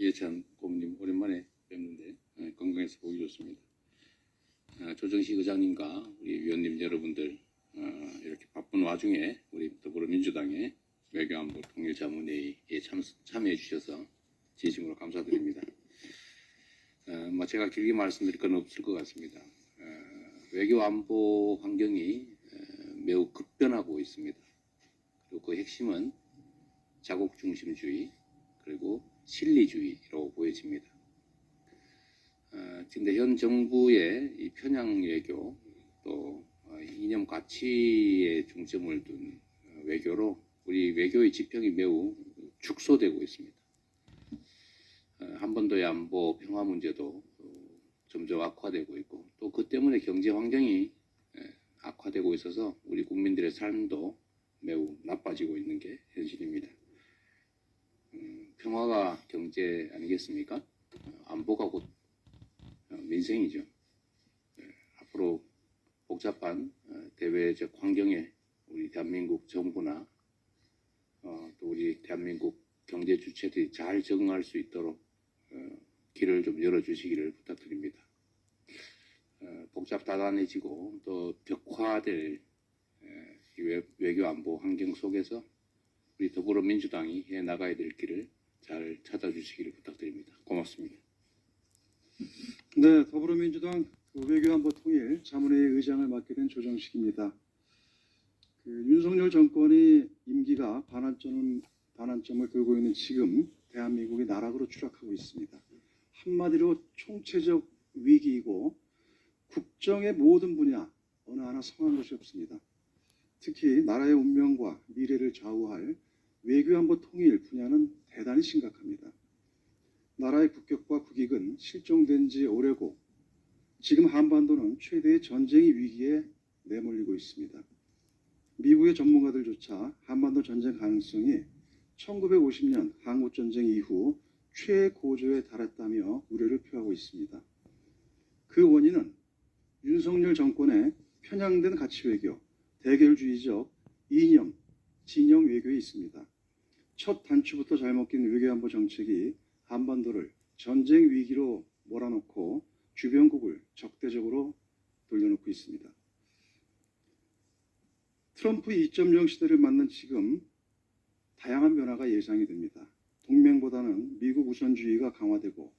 이해찬 고문님 오랜만에 뵙는데 건강해서 보기 좋습니다. 조정식 의장님과 우리 위원님 여러분들 이렇게 바쁜 와중에 우리 더불어민주당의 외교안보 통일자문회의에 참여해 주셔서 진심으로 감사드립니다. 제가 길게 말씀드릴 건 없을 것 같습니다. 외교안보 환경이 매우 급변하고 있습니다. 그리고 그 핵심은 자국중심주의 그리고 실리주의로 보여집니다. 근데 현 정부의 이 편향 외교 또 이념 가치에 중점을 둔 외교로 우리 외교의 지평이 매우 축소되고 있습니다. 한반도의 안보 평화 문제도 점점 악화되고 있고 또 그 때문에 경제 환경이 악화되고 있어서 우리 국민들의 삶도 매우 나빠지고 있는 게 현실입니다. 평화가 경제 아니겠습니까? 안보가 곧 민생이죠. 앞으로 복잡한 대외적 환경에 우리 대한민국 정부나 또 우리 대한민국 경제 주체들이 잘 적응할 수 있도록 길을 좀 열어주시기를 부탁드립니다. 복잡다단해지고 또 벽화될 외교 안보 환경 속에서 우리 더불어민주당이 해나가야 될 길을 잘 찾아주시기를 부탁드립니다. 고맙습니다. 네, 더불어민주당 외교안보 통일 자문회의 의장을 맡게 된 조정식입니다. 윤석열 정권이 임기가 반환점을 돌고 있는 지금 대한민국이 나락으로 추락하고 있습니다. 한마디로 총체적 위기이고 국정의 모든 분야 어느 하나 성한 것이 없습니다. 특히 나라의 운명과 미래를 좌우할 외교안보 통일 분야는 대단히 심각합니다. 나라의 국격과 국익은 실종된 지 오래고 지금 한반도는 최대의 전쟁의 위기에 내몰리고 있습니다. 미국의 전문가들조차 한반도 전쟁 가능성이 1950년 한국전쟁 이후 최고조에 달했다며 우려를 표하고 있습니다. 그 원인은 윤석열 정권의 편향된 가치 외교, 대결주의적 이념, 진영 외교에 있습니다. 첫 단추부터 잘 먹힌 외교안보 정책이 한반도를 전쟁 위기로 몰아넣고 주변국을 적대적으로 돌려놓고 있습니다. 트럼프 2.0 시대를 맞는 지금 다양한 변화가 예상이 됩니다. 동맹보다는 미국 우선주의가 강화되고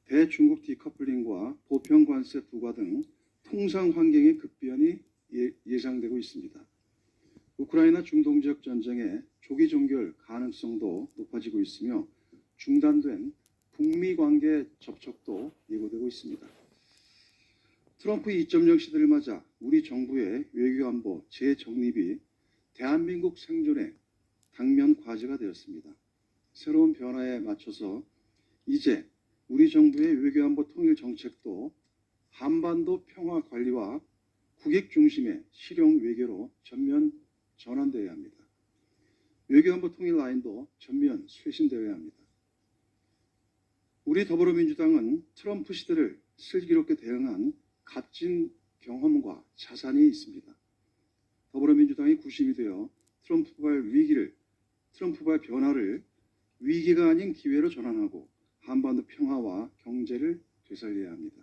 대중국 디커플링과 보편 관세 부과 등 통상 환경의 급변이 예상되고 있습니다. 우크라이나 중동 지역 전쟁의 조기 종결 가능성도 높아지고 있으며 중단된 북미 관계 접촉도 예고되고 있습니다. 트럼프 2.0 시대를 맞아 우리 정부의 외교안보 재정립이 대한민국 생존의 당면 과제가 되었습니다. 새로운 변화에 맞춰서 이제 우리 정부의 외교안보 통일 정책도 한반도 평화 관리와 국익 중심의 실용 외교로 전면 전환되어야 합니다. 외교안보 통일 라인도 전면 쇄신되어야 합니다. 우리 더불어민주당은 트럼프 시대를 슬기롭게 대응한 값진 경험과 자산이 있습니다. 더불어민주당이 구심이 되어 트럼프발 변화를 위기가 아닌 기회로 전환하고 한반도 평화와 경제를 되살려야 합니다.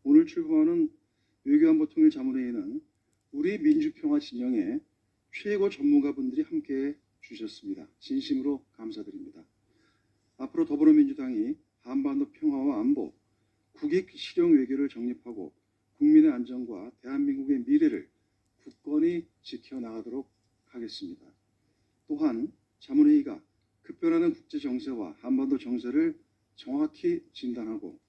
오늘 출범하는 외교안보 통일 자문회의는 우리 민주평화 진영의 최고 전문가분들이 함께해 주셨습니다. 진심으로 감사드립니다. 앞으로 더불어민주당이 한반도 평화와 안보, 국익 실용 외교를 정립하고 국민의 안전과 대한민국의 미래를 굳건히 지켜나가도록 하겠습니다. 또한 자문회의가 급변하는 국제 정세와 한반도 정세를 정확히 진단하고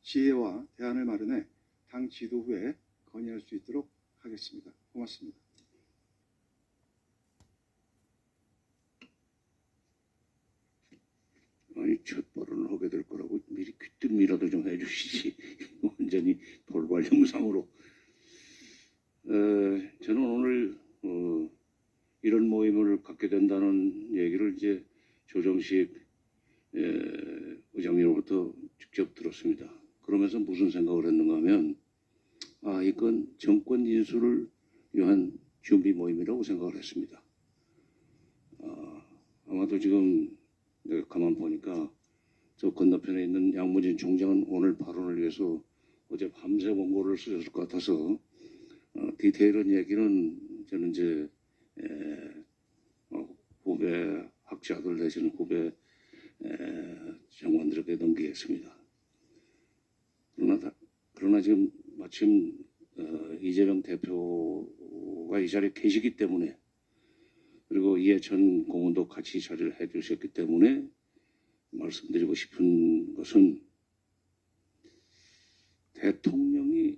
지혜와 대안을 마련해 당 지도부에 건의할 수 있도록 하겠습니다. 고맙습니다. 아니, 첫 발언을 하게 될 거라고 미리 귀뜸이라도 좀 해주시지. 완전히 돌발 영상으로. 저는 오늘 이런 모임을 갖게 된다는 얘기를 이제 조정식 의장님으로부터 직접 들었습니다. 그러면서 무슨 생각을 했는가 하면 이건 정권 인수를 위한 준비 모임이라고 생각을 했습니다. 아마도 지금 내가 가만 보니까 저 건너편에 있는 양문진 총장은 오늘 발언을 위해서 어제 밤새 원고를 쓰셨을 것 같아서 디테일한 얘기는 저는 이제 후배 학자들 내지는 후배 장관들에게 넘기겠습니다. 그러나 지금 마침 이재명 대표가 이 자리에 계시기 때문에 그리고 이해찬 고문도 같이 자리를 해주셨기 때문에 말씀드리고 싶은 것은 대통령이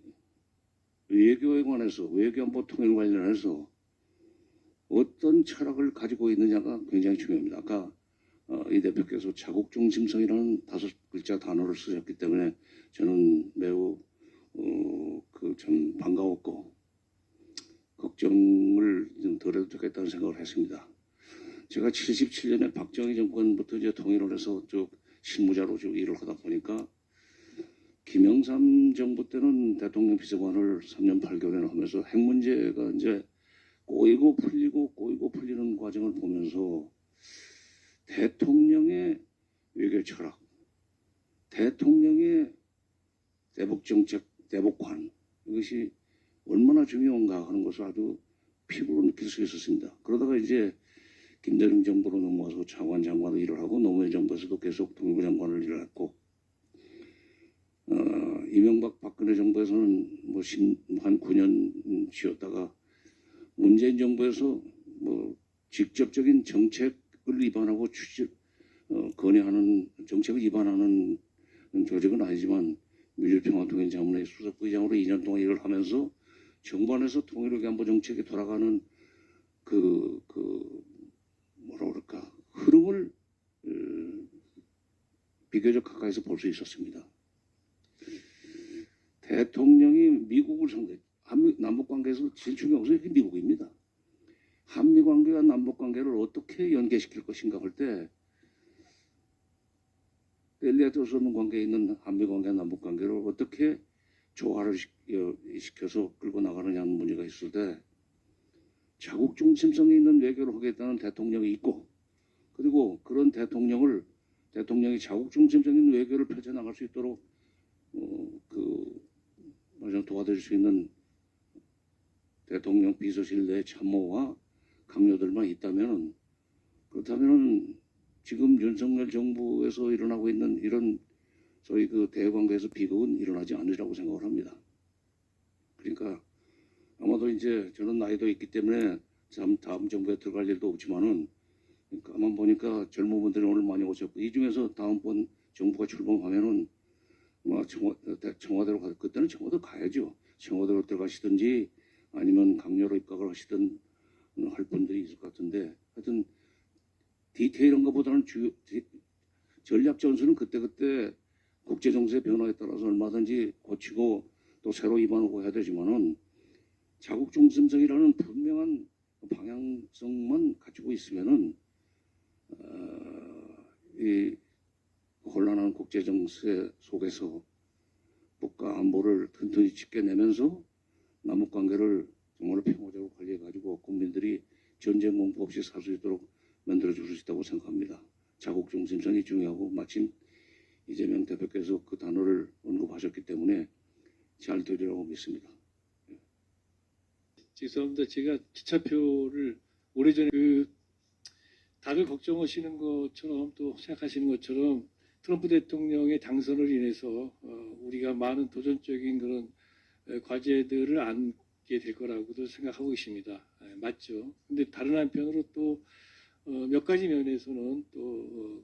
외교에 관해서 외교안보 통일 관련해서 어떤 철학을 가지고 있느냐가 굉장히 중요합니다. 아까 이 대표께서 자국 중심성이라는 5글자 단어를 쓰셨기 때문에 저는 매우 참 반가웠고 걱정을 좀 덜 해도 되겠다는 생각을 했습니다. 제가 77년에 박정희 정권부터 이제 통일을 해서 쭉 실무자로 쭉 일을 하다 보니까 김영삼 정부 때는 대통령 비서관을 3년 8개월이나 하면서 핵 문제가 이제 꼬이고 풀리는 과정을 보면서 대통령의 외교 철학, 대통령의 대북 정책, 대북관 이것이 얼마나 중요한가 하는 것을 아주 피부로 느낄 수 있었습니다. 그러다가 이제 김대중 정부로 넘어와서 장관으로 일을 하고 노무현 정부에서도 계속 통일부 장관을 일을 했고 이명박 박근혜 정부에서는 한 9년 쉬었다가 문재인 정부에서 직접적인 정책을 위반하고 건의하는 정책을 위반하는 조직은 아니지만 미주평화통일자문회 수석부의장으로 2년 동안 일을 하면서 정부 안에서 통일외교안보 정책이 돌아가는 흐름을 비교적 가까이서 볼 수 있었습니다. 대통령이 미국을 남북관계에서 제일 중요한 것은 미국입니다. 한미관계와 남북관계를 어떻게 연계시킬 것인가 할 때 엘리어트 없는 관계에 있는 한미관계와 남북관계를 어떻게 조화를 시켜서 끌고 나가느냐는 문제가 있을 때 자국 중심성이 있는 외교를 하겠다는 대통령이 있고 그리고 그런 대통령이 자국 중심성 있는 외교를 펼쳐나갈 수 있도록 도와드릴 수 있는 대통령 비서실 내 참모와 강요들만 있다면 그렇다면 지금 윤석열 정부에서 일어나고 있는 이런 저희 대외관계에서 비극은 일어나지 않으리라고 생각을 합니다. 그러니까 아마도 이제 저는 나이도 있기 때문에 다음 정부에 들어갈 일도 없지만은 가만 보니까 젊은 분들이 오늘 많이 오셨고 이 중에서 다음번 정부가 출범하면은 청와대로 그때는 청와대로 가야죠. 청와대로 들어가시든지 아니면 강요로 입각을 하시든 할 분들이 있을 것 같은데 하여튼 디테일한 것보다는 전략 전술은 그때그때 국제 정세의 변화에 따라서 얼마든지 고치고 또 새로 입안하고 해야 되지만은 자국 중심성이라는 분명한 방향성만 가지고 있으면은 이 혼란한 국제 정세 속에서 국가 안보를 튼튼히 지켜내면서 남북 관계를 정말로 평화적으로 관리해가지고 국민들이 전쟁 공포 없이 살 수 있도록 만들어줄 수 있다고 생각합니다. 자국 중심성이 중요하고 마침 이재명 대표께서 그 단어를 언급하셨기 때문에 잘 되리라고 믿습니다. 죄송합니다. 제가 기차표를 오래전에 다들 걱정하시는 것처럼 또 생각하시는 것처럼 트럼프 대통령의 당선을 인해서 우리가 많은 도전적인 그런 과제들을 안게 될 거라고도 생각하고 있습니다. 맞죠. 근데 다른 한편으로 또 몇 가지 면에서는 또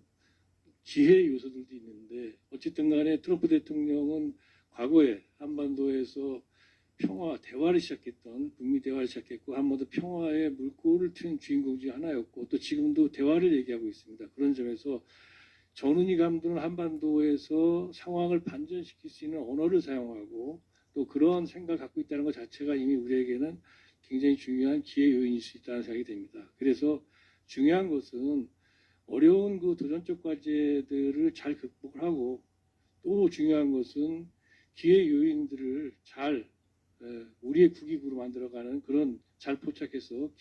기회 요소들도 있는데 어쨌든 간에 트럼프 대통령은 과거에 한반도에서 평화 대화를 시작했던 북미 대화를 시작했고 한반도 평화의 물꼬를 트는 주인공 중 하나였고 또 지금도 대화를 얘기하고 있습니다. 그런 점에서 전운이 감도는 한반도에서 상황을 반전시킬 수 있는 언어를 사용하고 또 그런 생각을 갖고 있다는 것 자체가 이미 우리에게는 굉장히 중요한 기회 요인일 수 있다는 생각이 됩니다. 그래서 중요한 것은 어려운 도전적 과제들을 잘 극복을 하고 또 중요한 것은 기회 요인들을 잘 우리의 국익으로 만들어가는 그런 잘 포착해서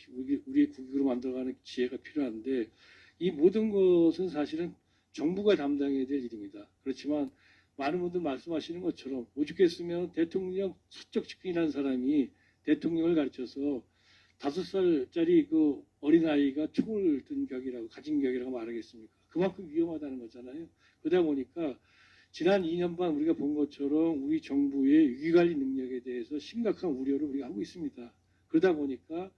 우리의 국익으로 만들어가는 지혜가 필요한데 이 모든 것은 사실은 정부가 담당해야 될 일입니다. 그렇지만 많은 분들 말씀하시는 것처럼 오죽했으면 대통령 사적 측근이라는 사람이 대통령을 가르쳐서 5살짜리 그 어린아이가 총을 든 격이라고 가진 격이라고 말하겠습니까? 그만큼 위험하다는 거잖아요. 그러다 보니까 지난 2년 반 우리가 본 것처럼 우리 정부의 위기관리 능력에 대해서 심각한 우려를 우리가 하고 있습니다. 그러다 보니까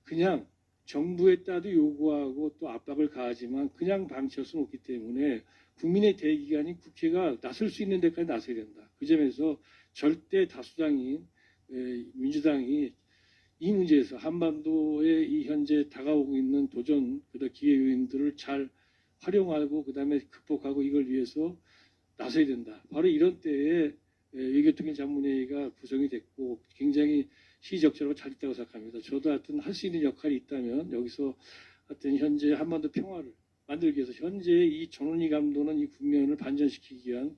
그냥 정부에 따도 요구하고 또 압박을 가하지만 그냥 방치할 수는 없기 때문에 국민의 대기관인 국회가 나설 수 있는 데까지 나서야 된다. 그 점에서 절대 다수당인 민주당이 이 문제에서 한반도에 이 현재 다가오고 있는 도전, 그다음 기회 요인들을 잘 활용하고 그다음에 극복하고 이걸 위해서 나서야 된다. 바로 이런 때에 외교통일 자문회의가 구성이 됐고 굉장히 시적절하고 잘 됐다고 생각합니다. 저도 하여튼 할 수 있는 역할이 있다면 여기서 하여튼 현재 한반도 평화를 만들기 위해서 현재 이 전원이 감도는 이 국면을 반전시키기 위한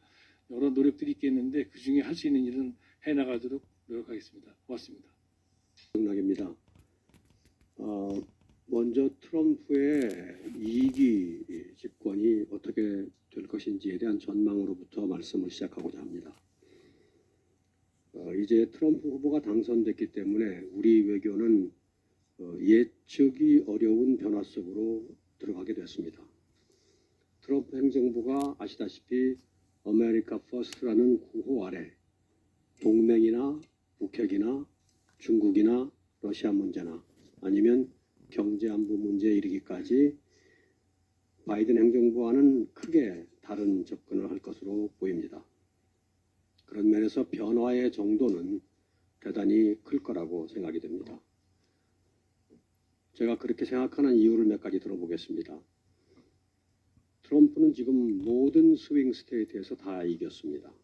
여러 노력들이 있겠는데 그중에 할 수 있는 일은 해나가도록 노력하겠습니다. 고맙습니다. 입니다. 먼저 트럼프의 2기 집권이 어떻게 될 것인지에 대한 전망으로부터 말씀을 시작하고자 합니다. 이제 트럼프 후보가 당선됐기 때문에 우리 외교는 예측이 어려운 변화 속으로 들어가게 됐습니다. 트럼프 행정부가 아시다시피 아메리카 퍼스트라는 구호 아래 동맹이나 북핵이나 중국이나 러시아 문제나 아니면 경제 안보 문제에 이르기까지 바이든 행정부와는 크게 다른 접근을 할 것으로 보입니다. 그런 면에서 변화의 정도는 대단히 클 거라고 생각이 됩니다. 제가 그렇게 생각하는 이유를 몇 가지 들어보겠습니다. 트럼프는 지금 모든 스윙 스테이트에서 다 이겼습니다.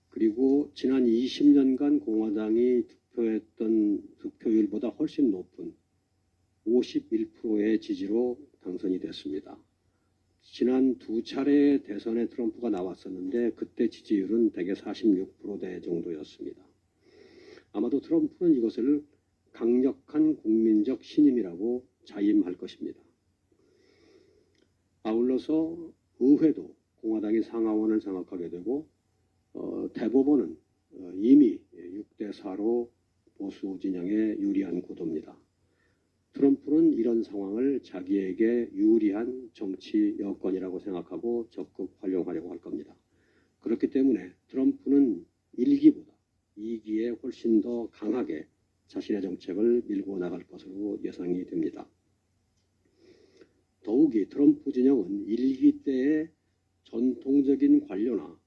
그리고 지난 20년간 공화당이 득표했던 득표율보다 훨씬 높은 51%의 지지로 당선이 됐습니다. 지난 2차례 대선에 트럼프가 나왔었는데 그때 지지율은 대개 46%대 정도였습니다. 아마도 트럼프는 이것을 강력한 국민적 신임이라고 자임할 것입니다. 아울러서 의회도 공화당이 상하원을 장악하게 되고 대법원은 이미 6대4로 보수 진영에 유리한 구도입니다. 트럼프는 이런 상황을 자기에게 유리한 정치 여건이라고 생각하고 적극 활용하려고 할 겁니다. 그렇기 때문에 트럼프는 1기보다 2기에 훨씬 더 강하게 자신의 정책을 밀고 나갈 것으로 예상이 됩니다. 더욱이 트럼프 진영은 1기 때의 전통적인 관료나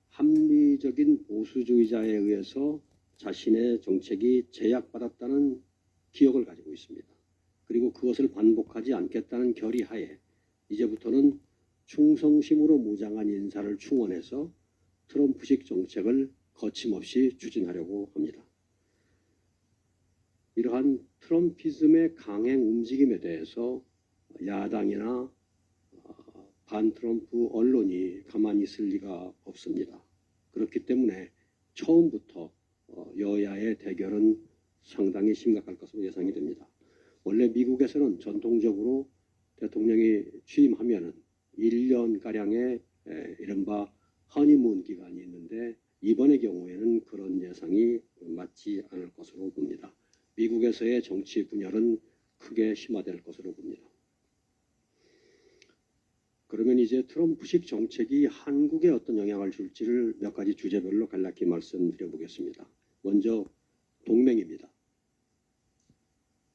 합리적인 보수주의자에 의해서 자신의 정책이 제약받았다는 기억을 가지고 있습니다. 그리고 그것을 반복하지 않겠다는 결의하에 이제부터는 충성심으로 무장한 인사를 충원해서 트럼프식 정책을 거침없이 추진하려고 합니다. 이러한 트럼피즘의 강행 움직임에 대해서 야당이나 반트럼프 언론이 가만히 있을 리가 없습니다. 그렇기 때문에 처음부터 여야의 대결은 상당히 심각할 것으로 예상이 됩니다. 원래 미국에서는 전통적으로 대통령이 취임하면은 1년가량의 이른바 허니문 기간이 있는데 이번의 경우에는 그런 예상이 맞지 않을 것으로 봅니다. 미국에서의 정치 분열은 크게 심화될 것으로 봅니다. 그러면 이제 트럼프식 정책이 한국에 어떤 영향을 줄지를 몇 가지 주제별로 간략히 말씀드려 보겠습니다. 먼저 동맹입니다.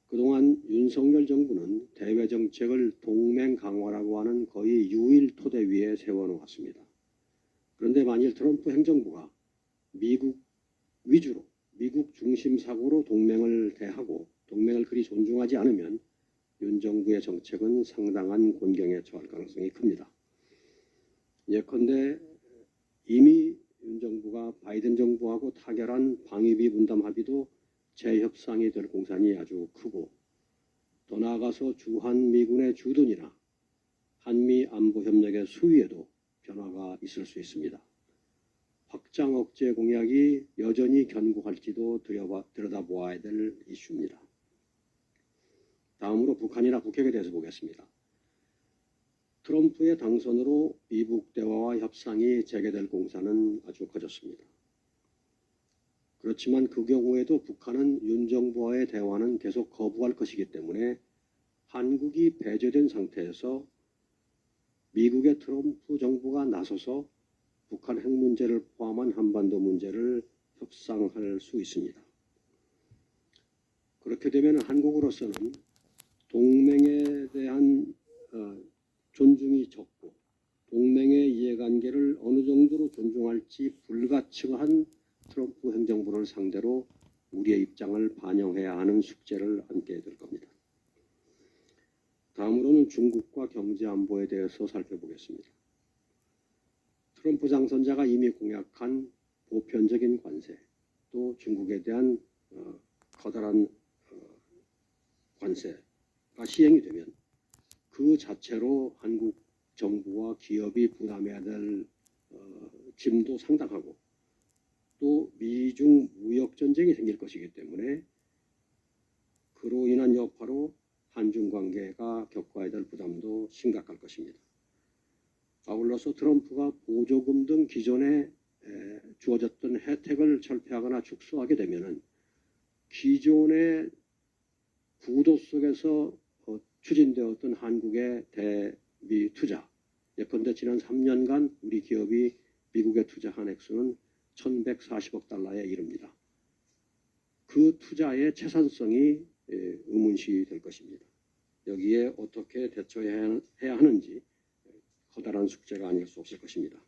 그동안 윤석열 정부는 대외 정책을 동맹 강화라고 하는 거의 유일 토대 위에 세워놓았습니다. 그런데 만일 트럼프 행정부가 미국 위주로 미국 중심 사고로 동맹을 대하고 동맹을 그리 존중하지 않으면 윤 정부의 정책은 상당한 곤경에 처할 가능성이 큽니다. 예컨대 이미 윤 정부가 바이든 정부하고 타결한 방위비 분담 합의도 재협상이 될 공산이 아주 크고 더 나아가서 주한미군의 주둔이나 한미 안보협력의 수위에도 변화가 있을 수 있습니다. 확장 억제 공약이 여전히 견고할지도 들여다보아야 될 이슈입니다. 다음으로 북한이나 북핵에 대해서 보겠습니다. 트럼프의 당선으로 미북 대화와 협상이 재개될 공산은 아주 커졌습니다. 그렇지만 그 경우에도 북한은 윤 정부와의 대화는 계속 거부할 것이기 때문에 한국이 배제된 상태에서 미국의 트럼프 정부가 나서서 북한 핵 문제를 포함한 한반도 문제를 협상할 수 있습니다. 그렇게 되면 한국으로서는 동맹에 대한 존중이 적고 동맹의 이해관계를 어느 정도로 존중할지 불가능한 트럼프 행정부를 상대로 우리의 입장을 반영해야 하는 숙제를 안게 될 겁니다. 다음으로는 중국과 경제 안보에 대해서 살펴보겠습니다. 트럼프 당선자가 이미 공약한 보편적인 관세, 또 중국에 대한 커다란 관세가 시행이 되면 그 자체로 한국 정부와 기업이 부담해야 될 짐도 상당하고 또 미중 무역 전쟁이 생길 것이기 때문에 그로 인한 여파로 한중 관계가 겪어야 될 부담도 심각할 것입니다. 아울러서 트럼프가 보조금 등 기존에 주어졌던 혜택을 철폐하거나 축소하게 되면은 기존의 구도 속에서 추진되었던 한국의 대미 투자, 예컨대 지난 3년간 우리 기업이 미국에 투자한 액수는 1,140억 달러에 이릅니다. 그 투자의 채산성이 의문시 될 것입니다. 여기에 어떻게 대처해야 하는지 커다란 숙제가 아닐 수 없을 것입니다.